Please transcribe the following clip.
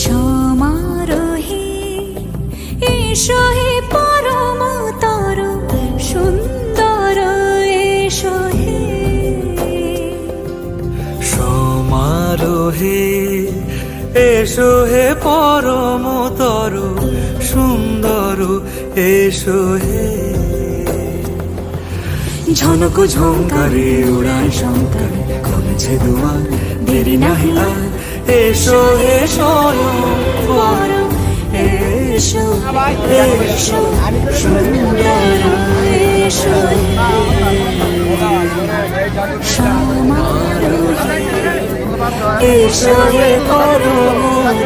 সমারোহে এসো হে পরমতর সুন্দর এসো হে। সমারোহে এসো হে পরমতর সুন্দর এসো হে। ঝনক ঝঙ্কারে উড়ায় শঙ্কার খুলেছে দুয়ার, দেরি নাহি আর এসো হে স্বয়ং বর। এসো এসো সুন্দর এসো হে। সমারোহে এসো হে পরমতর